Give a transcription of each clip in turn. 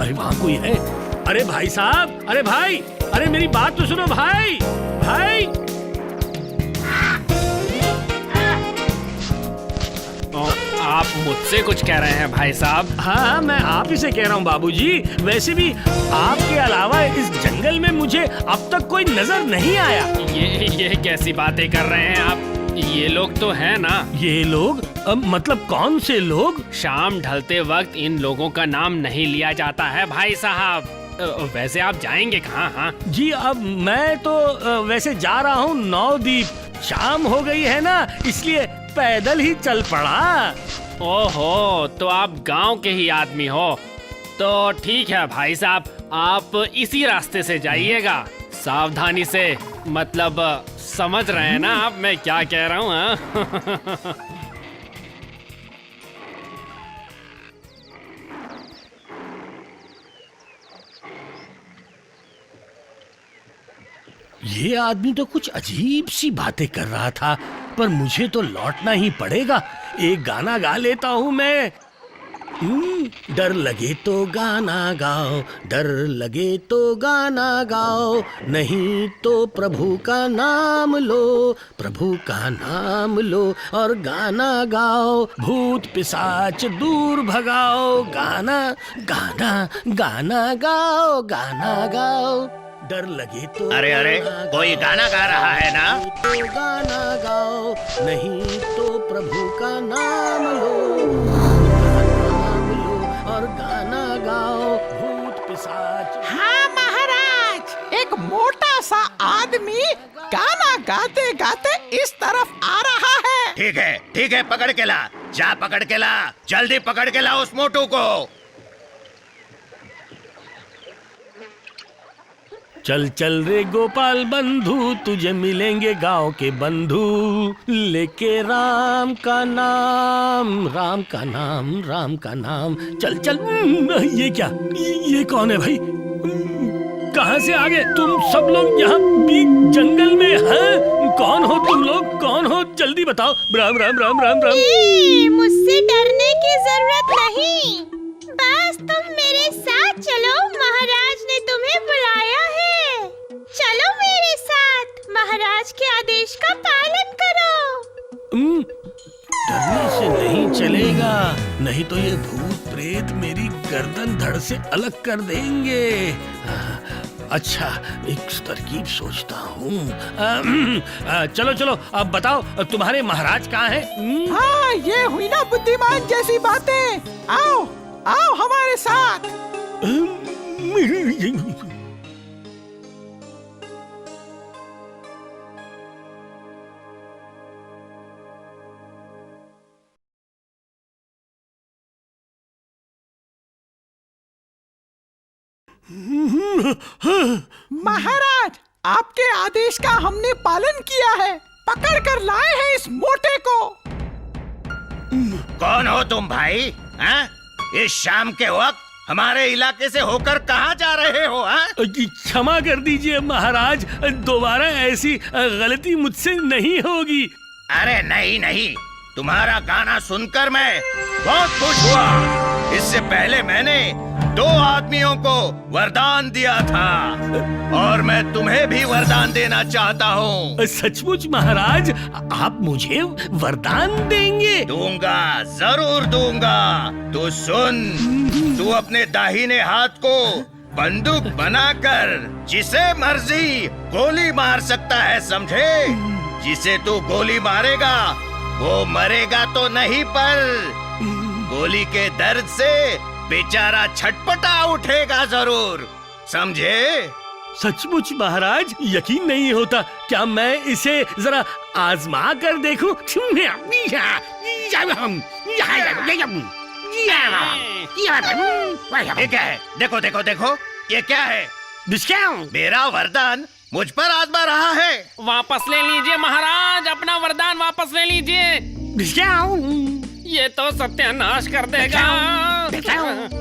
अरे वहाँ कोई है? अरे भाई साहब, अरे भाई, अरे मेरी बात तो सुनो भाई, भाई। आप मुझसे कुछ कह रहे हैं भाई साहब? हाँ, मैं आप ही से कह रहा हूँ बाबूजी। वैसे भी आपके अलावा इस जंगल में मुझे अब तक कोई नजर नहीं आया। ये कैसी बातें कर रहे हैं आप? ये लोग तो हैं ना? ये लोग? मतलब कौन से लोग? शाम ढलते वक्त इन लोगों का नाम नहीं लिया जाता है भाई साहब। वैसे आप जाएंगे कहाँ? हाँ जी, अब मैं तो वैसे जा रहा हूँ नवदीप। शाम हो गई है ना, इसलिए पैदल ही चल पड़ा। ओहो, तो आप गांव के ही आदमी हो। तो ठीक है भाई साहब, आप इसी रास्ते से जाइएगा, सावधानी से। मतलब समझ रहे हैं ना आप मैं क्या कह रहा हूँ? हाँ? ये आदमी तो कुछ अजीब सी बातें कर रहा था, पर मुझे तो लौटना ही पड़ेगा। एक गाना गा लेता हूँ मैं। डर लगे तो गाना गाओ, डर लगे तो गाना गाओ, नहीं तो प्रभु का नाम लो, प्रभु का नाम लो और गाना गाओ, भूत पिशाच दूर भगाओ, गाना गाना गाना गाओ, गाना गाओ। डर लगे तो अरे कोई गाना गा रहा है ना? तो गाना गाओ, नहीं तो प्रभु का नाम लो, और गाना गाओ, भूत पिशाच। हाँ महाराज, एक मोटा सा आदमी गाना गाते गाते इस तरफ आ रहा है। ठीक है, पकड़ के ला, जा पकड़ के ला, जल्दी पकड़ के ला उस मोटू को। चल चल रे गोपाल बंधु, तुझे मिलेंगे गांव के बंधु, लेके राम का नाम, राम का नाम, राम का नाम। चल चल। ये क्या? ये कौन है भाई? कहाँ से आ गए तुम सब लोग यहाँ बीच जंगल में? हैं? कौन हो तुम लोग? कौन हो? जल्दी बताओ। राम राम राम राम राम। मुझसे डरने की जरूरत नहीं, बस तुम मेरे साथ चलो, महाराज ने तुम्हें बुलाया है। चलो मेरे साथ, महाराज के आदेश का पालन करो। डरने से नहीं चलेगा, नहीं तो ये भूत प्रेत मेरी गर्दन धड़ से अलग कर देंगे। अच्छा, एक तरकीब सोचता हूँ। चलो चलो, अब बताओ तुम्हारे महाराज कहाँ हैं? हाँ, ये हुई ना बुद्धिमान जैसी बातें। आओ आओ हमारे साथ। महाराज, आपके आदेश का हमने पालन किया है, पकड़ कर लाए हैं इस मोटे को। कौन हो तुम भाई? हैं? इस शाम के वक्त हमारे इलाके से होकर कहाँ जा रहे हो? क्षमा कर दीजिए महाराज, दोबारा ऐसी गलती मुझसे नहीं होगी। अरे नहीं, तुम्हारा गाना सुनकर मैं बहुत खुश हुआ। इससे पहले मैंने 2 आदमियों को वरदान दिया था और मैं तुम्हें भी वरदान देना चाहता हूँ। सचमुच महाराज, आप मुझे वरदान देंगे? दूंगा, जरूर दूंगा। तू सुन, तू अपने दाहिने हाथ को बंदूक बनाकर जिसे मर्जी गोली मार सकता है, समझे? जिसे तू गोली मारेगा वो मरेगा तो नहीं, पर गोली के दर्द से बेचारा छटपटा उठेगा जरूर, समझे? सचमुच महाराज, यकीन नहीं होता। क्या मैं इसे जरा आजमा कर देखूं? ये क्या है? देखो, ये क्या है? मेरा वरदान मुझ पर आजमा रहा है। वापस ले लीजिए महाराज, अपना वरदान वापस ले लीजिए। ये तो सत्यानाश कर देगा।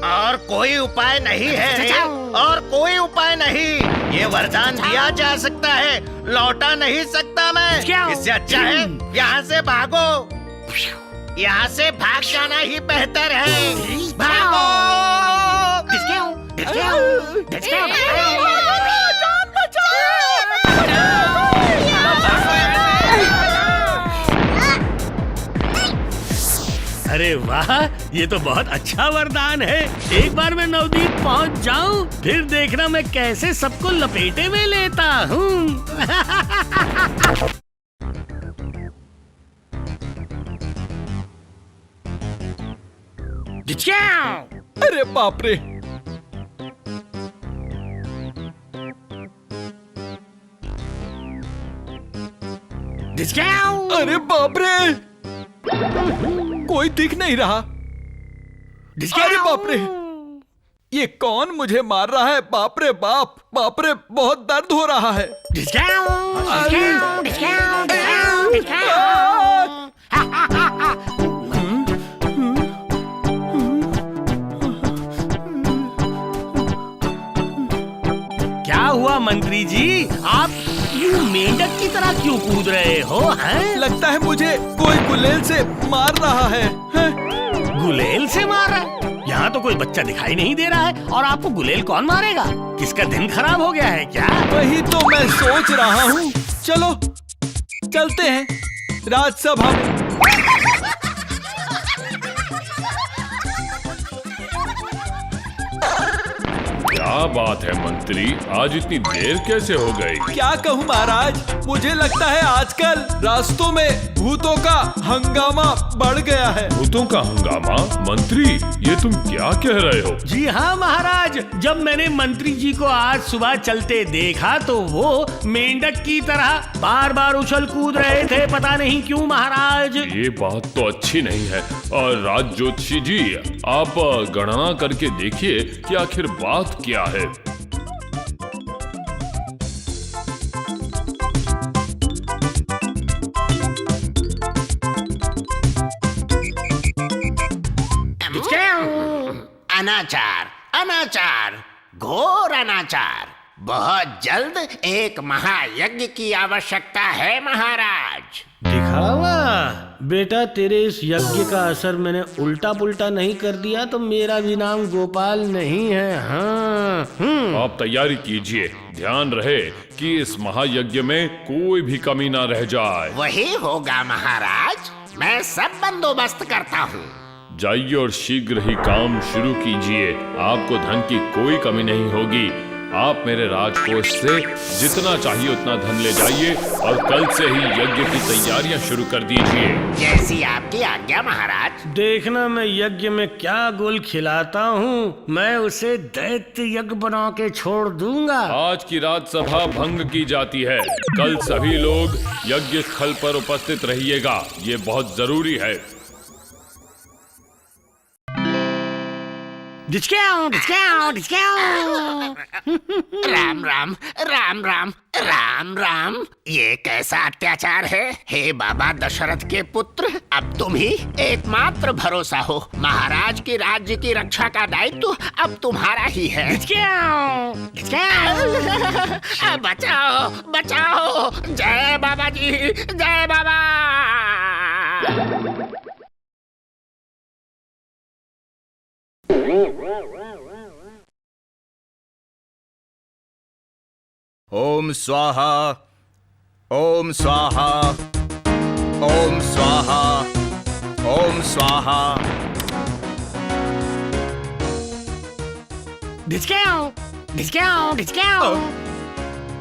और कोई उपाय नहीं है, और कोई उपाय नहीं। ये वरदान दिया जा सकता है, लौटा नहीं सकता मैं। इससे अच्छा है यहाँ से भागो, यहाँ से भाग जाना ही बेहतर है। भागो। अरे वाह, ये तो बहुत अच्छा वरदान है। एक बार मैं नवदीप पहुंच जाऊं, फिर देखना मैं कैसे सबको लपेटे में लेता हूँ। अरे बाप रे, अरे बाप रे, कोई दिख नहीं रहा। अरे बाप रे, ये कौन मुझे मार रहा है? बाप रे बाप, बाप रे, बहुत दर्द हो रहा है। क्या हुआ मंत्री जी, आप यूं मेंढक की तरह क्यों कूद रहे हो? हैं? लगता है मुझे कोई गुलेल से मार रहा है। गुलेल से मार रहा है? यहाँ तो कोई बच्चा दिखाई नहीं दे रहा है, और आपको गुलेल कौन मारेगा? किसका दिन खराब हो गया है क्या? वही तो मैं सोच रहा हूँ। चलो चलते हैं राजसभा में। क्या बात है मंत्री, आज इतनी देर कैसे हो गई? क्या कहूँ महाराज, मुझे लगता है आजकल रास्तों में भूतों का हंगामा बढ़ गया है। भूतों का हंगामा? मंत्री, ये तुम क्या कह रहे हो? जी हाँ महाराज, जब मैंने मंत्री जी को आज सुबह चलते देखा तो वो मेंढक की तरह बार बार उछल कूद रहे थे, पता नहीं क्यों महाराज। ये बात तो अच्छी नहीं है। और राज ज्योतिषी जी, आप गणना करके देखिए कि आखिर बात क्या है। अनाचार, अनाचार, घोर अनाचार। बहुत जल्द एक महायज्ञ की आवश्यकता है महाराज। दिखावा बेटा, तेरे इस यज्ञ का असर मैंने उल्टा पुल्टा नहीं कर दिया तो मेरा भी नाम गोपाल नहीं है। हाँ। आप तैयारी कीजिए, ध्यान रहे कि इस महायज्ञ में कोई भी कमी ना रह जाए। वही होगा महाराज, मैं सब बंदोबस्त करता हूँ। जाइए और शीघ्र ही काम शुरू कीजिए, आपको धन की कोई कमी नहीं होगी। आप मेरे राजकोष से जितना चाहिए उतना धन ले जाइए और कल से ही यज्ञ की तैयारियां शुरू कर दीजिए। जैसी आपकी आज्ञा महाराज। देखना मैं यज्ञ में क्या गोल खिलाता हूँ, मैं उसे दैत्य यज्ञ बना के छोड़ दूंगा। आज की राजसभा भंग की जाती है, कल सभी लोग यज्ञ स्थल पर उपस्थित रहिएगा, ये बहुत जरूरी है। राम राम, राम राम, राम राम। ये कैसा अत्याचार है? हे बाबा दशरथ के पुत्र, अब तुम ही एकमात्र भरोसा हो। महाराज के राज्य की रक्षा का दायित्व अब तुम्हारा ही है। बचाओ, बचाओ, जय बाबा जी, जय बाबा। ओम स्वाहा, ओम स्वाहा, ओम स्वाहा, ओम स्वाहा।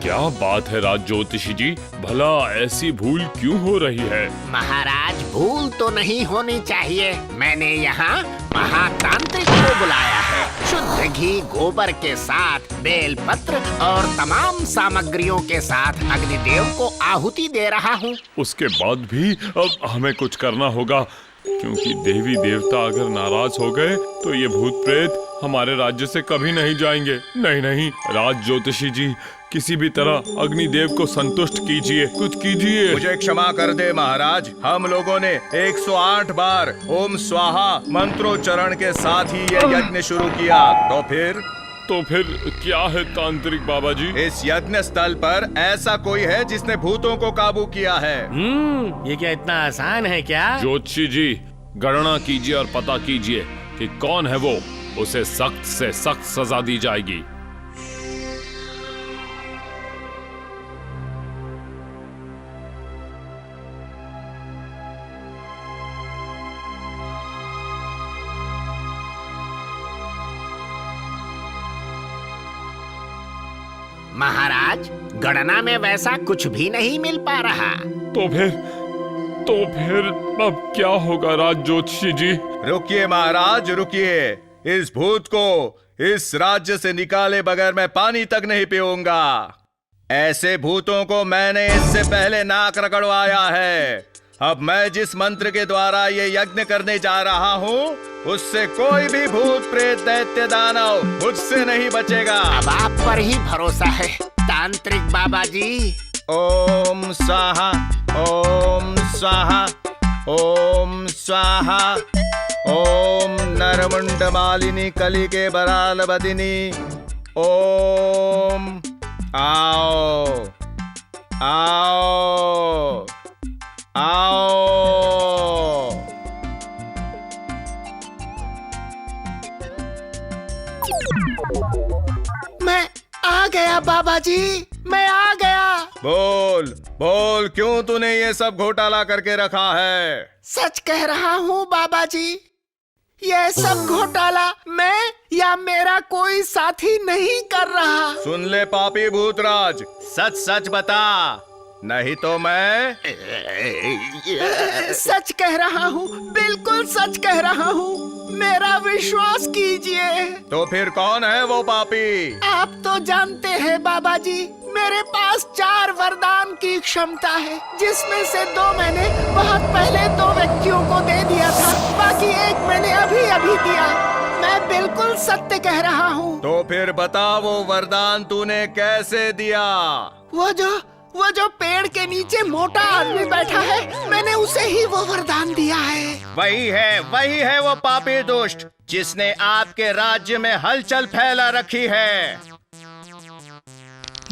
क्या बात है राज ज्योतिषी जी, भला ऐसी भूल क्यों हो रही है? महाराज, भूल तो नहीं होनी चाहिए। मैंने यहाँ महातांत्रिक को बुलाया है। शुद्ध घी गोबर के साथ बेलपत्र और तमाम सामग्रियों के साथ अग्निदेव को आहुति दे रहा हूँ। उसके बाद भी अब हमें कुछ करना होगा, क्योंकि देवी देवता अगर नाराज हो गए तो ये भूत प्रेत हमारे राज्य से कभी नहीं जाएंगे। नहीं नहीं, राज ज्योतिषी जी, किसी भी तरह अग्निदेव को संतुष्ट कीजिए, कुछ कीजिए। मुझे क्षमा कर दे महाराज, हम लोगों ने 108 बार ओम स्वाहा मंत्रोच्चारण के साथ ही ये यज्ञ शुरू किया। तो फिर क्या है तांत्रिक बाबा जी? इस यज्ञ स्थल पर ऐसा कोई है जिसने भूतों को काबू किया है। ये क्या इतना आसान है क्या? ज्योतिषी जी, गणना कीजिए और पता कीजिए कि कौन है वो, उसे सख्त से सख्त सजा दी जाएगी। महाराज, गणना में वैसा कुछ भी नहीं मिल पा रहा। तो फिर अब क्या होगा राज ज्योतिषी जी? रुकिए महाराज, रुकिए। इस भूत को इस राज्य से निकाले बगैर मैं पानी तक नहीं पीऊंगा। ऐसे भूतों को मैंने इससे पहले नाक रगड़वाया है। अब मैं जिस मंत्र के द्वारा ये यज्ञ करने जा रहा हूँ, उससे कोई भी भूत प्रेत दैत्य दानव मुझसे नहीं बचेगा। अब आप पर ही भरोसा है तांत्रिक बाबा जी। ओम स्वाहा, ओम स्वाहा, ओम स्वाहा, ओम नरमुंड मालिनी कलिके बराल बदिनी। ओम आओ आओ आओ। मैं आ गया बाबा जी, मैं आ गया। बोल बोल, क्यों तूने ये सब घोटाला करके रखा है? सच कह रहा हूँ बाबा जी, ये सब घोटाला मैं या मेरा कोई साथी नहीं कर रहा। सुन ले पापी भूतराज, सच सच बता, नहीं तो मैं। सच कह रहा हूँ, बिल्कुल सच कह रहा हूँ, मेरा विश्वास कीजिए। तो फिर कौन है वो पापी? आप तो जानते हैं बाबा जी, मेरे पास 4 वरदान की क्षमता है, जिसमें से 2 मैंने बहुत पहले 2 व्यक्तियों को दे दिया था, बाकी 1 मैंने अभी अभी दिया। मैं बिल्कुल सत्य कह रहा हूँ। तो फिर बता, वो वरदान तूने कैसे दिया? वो जो पेड़ के नीचे मोटा आदमी बैठा है, मैंने उसे ही वो वरदान दिया है। वही है वो पापी दुष्ट जिसने आपके राज्य में हलचल फैला रखी है।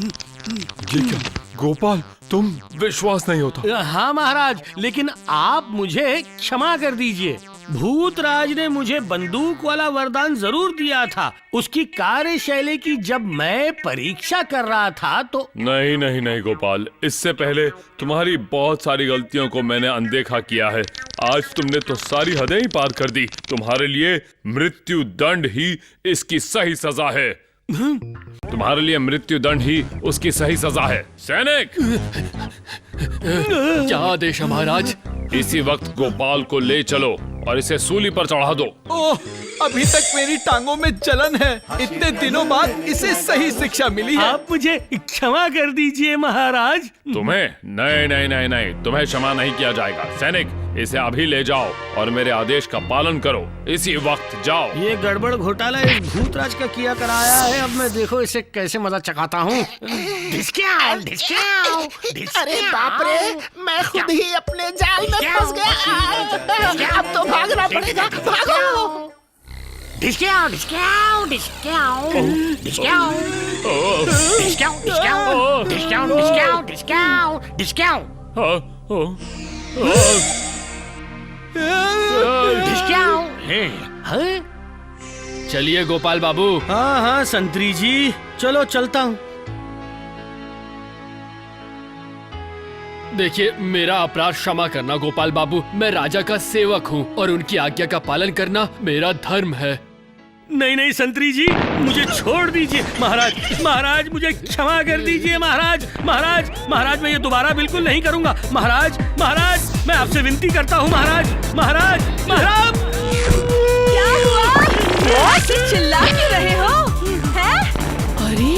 ये क्या गोपाल, तुम विश्वास नहीं होता। हाँ महाराज, लेकिन आप मुझे क्षमा कर दीजिए। भूतराज ने मुझे बंदूक वाला वरदान जरूर दिया था। उसकी कार्यशैली की जब मैं परीक्षा कर रहा था तो। नहीं नहीं नहीं गोपाल, इससे पहले तुम्हारी बहुत सारी गलतियों को मैंने अनदेखा किया है। आज तुमने तो सारी हदें ही पार कर दी। तुम्हारे लिए मृत्यु दंड ही इसकी सही सजा है। तुम्हारे लिए मृत्यु दंड ही उसकी सही सजा है। सैनिक, क्या आदेश है महाराज? इसी वक्त गोपाल को ले चलो और इसे सूली पर चढ़ा दो। ओह, अभी तक मेरी टांगों में जलन है। इतने दिनों बाद इसे सही शिक्षा मिली है। आप मुझे क्षमा कर दीजिए महाराज। तुम्हें नहीं नहीं नहीं नहीं, तुम्हें क्षमा नहीं किया जाएगा। सैनिक, इसे अभी ले जाओ और मेरे आदेश का पालन करो। इसी वक्त जाओ। ये गड़बड़ घोटाला इस भूतराज का किया कराया है। अब मैं देखो इसे कैसे मजा चखाता हूँ। अरे बाप रे, मैं खुद ही अपने जाल में फंस गया। अब तो भागना पड़ेगा, भागो। चलिए गोपाल बाबू। हाँ हाँ संतरी जी, चलो चलता हूँ। देखिए, मेरा अपराध क्षमा करना गोपाल बाबू। मैं राजा का सेवक हूँ और उनकी आज्ञा का पालन करना मेरा धर्म है। नहीं नहीं संतरी जी, मुझे छोड़ दीजिए। महाराज महाराज, मुझे क्षमा कर दीजिए। महाराज महाराज महाराज, मैं ये दोबारा बिल्कुल नहीं करूँगा। महाराज महाराज, मैं आपसे विनती करता हूँ। महाराज महाराज महाराज। क्या हुआ? ऐसे चिल्ला क्यों रहे हो? हैं? अरे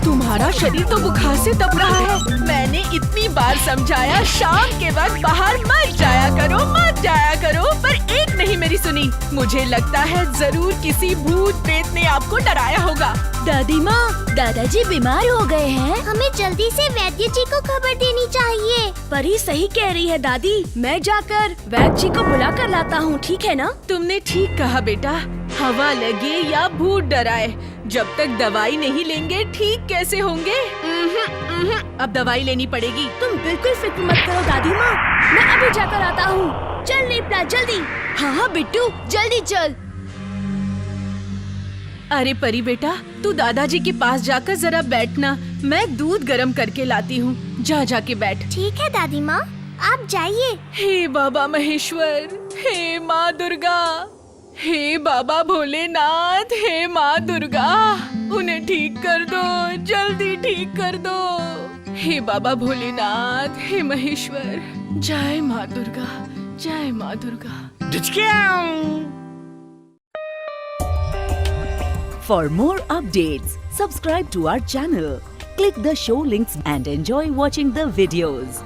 तुम्हारा शरीर तो बुखार से तप रहा है। मैंने इतनी बार समझाया शाम के वक्त बाहर मत जाया करो, पर एक नहीं मेरी सुनी। मुझे लगता है जरूर किसी भूत प्रेत ने आपको डराया होगा। दादी माँ, दादाजी बीमार हो गए हैं। हमें जल्दी से वैद्य जी को खबर देनी चाहिए। परी सही कह रही है दादी, मैं जाकर वैद्य जी को बुला कर लाता हूँ, ठीक है ना? तुमने ठीक कहा बेटा। हवा लगे या भूत डराए, जब तक दवाई नहीं लेंगे ठीक कैसे होंगे? अब दवाई लेनी पड़ेगी। तुम बिल्कुल फिक्र मत करो दादी माँ, मैं अभी जाकर आता हूँ। चल नेपला जल्दी। हाँ बिट्टू, जल्दी चल। अरे परी बेटा, तू दादाजी के पास जाकर जरा बैठना, मैं दूध गर्म करके लाती हूँ। जा जाके बैठ। ठीक है दादी माँ, आप जाइए। हे बाबा महेश्वर, हे माँ दुर्गा, हे बाबा भोलेनाथ, हे माँ दुर्गा, उन्हें ठीक कर दो, जल्दी ठीक कर दो। हे बाबा भोलेनाथ, हे महेश्वर, जय माँ दुर्गा, जय माँ Durga. For more updates, subscribe to our channel, click the show links and enjoy watching the videos.